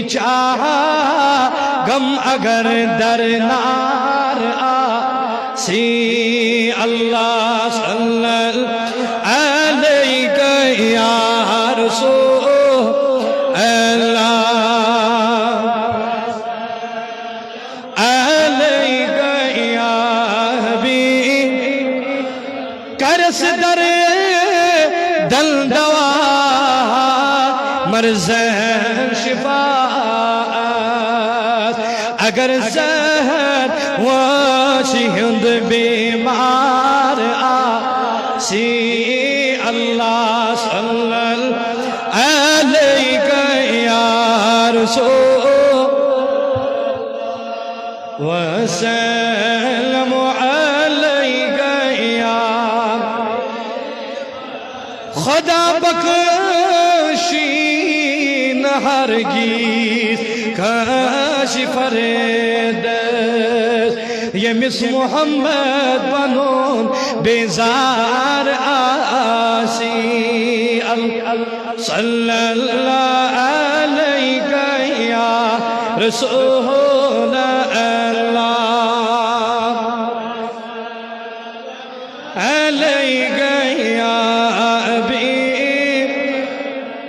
چاہا غم اگر درنار آسی اللہ صلی علیہ یا رسول اللہ علیہ یا حبیب کرس در دل دوا مرض شفاعت اگر زہر واشی ہند بیمار آسی اللہ صلی علیہ یا رسول وسلم علیہ یا خدا بخشین ہرگیز کاشف دست یمس محمد بنون بیزار آسی صلی اللہ علیہ یا رسول اللہ علیہ یا حبیب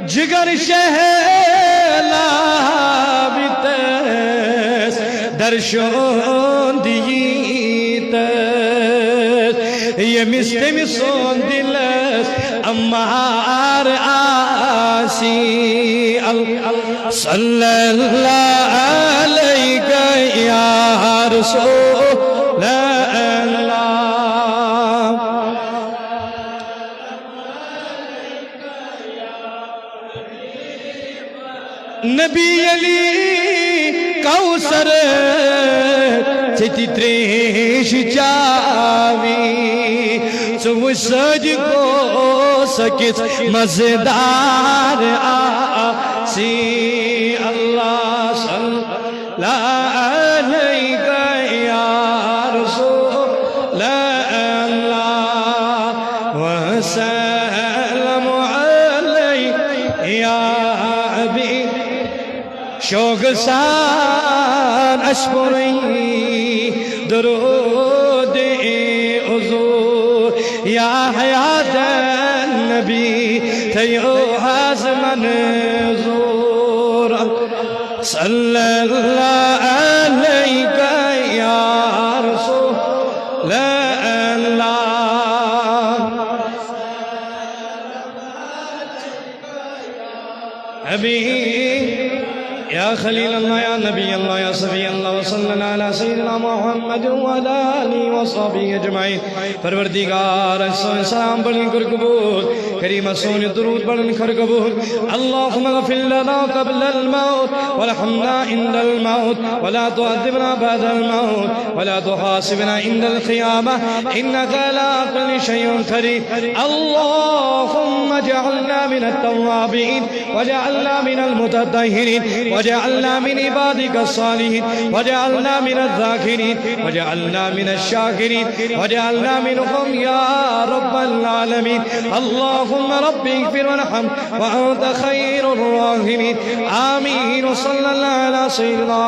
جگر شہلا بیتس درشون دیتس یمس تمسون دلس امار آسی صلی اللہ علیہ یا رسول اللہ نبی علی کوثر چتی تریش چاوی سو سج کو سکت مزدار آسی اللہ صلی اللہ علیہ یا رسول اللہ وسلم علیہ یا حبیب شوق سان اشکری درود حضور یا حیات النبی تیو حزمن زور صلی اللہ علیہ یا رسول اللہ حبیب یا خلیل اللہ یا نبی اللہ یا صفی اللہ وصلی اللہ علیہ سیدنا محمد وعلی آلہ وصحبہ اجمعین پروردگار سلام بڑھن کر قبول کریم سونی درود بڑھن کر قبول اللہم اغفر لنا قبل الموت ورحمنا عند الموت ولا تعذبنا بعد الموت ولا تحاسبنا عند القيامة إنك على كل شيء قدير اللهم اجعلنا من التوابين وجعلنا من المتطهرين وجعلنا من عبادك الصالحين وجعلنا من الذاكرين وجعلنا من الشاكرين وجعلنا منهم يا رب العالمين اللهم رب اغفر وارحم وأنت خير الراحمين آمين وصلى الله على سيدنا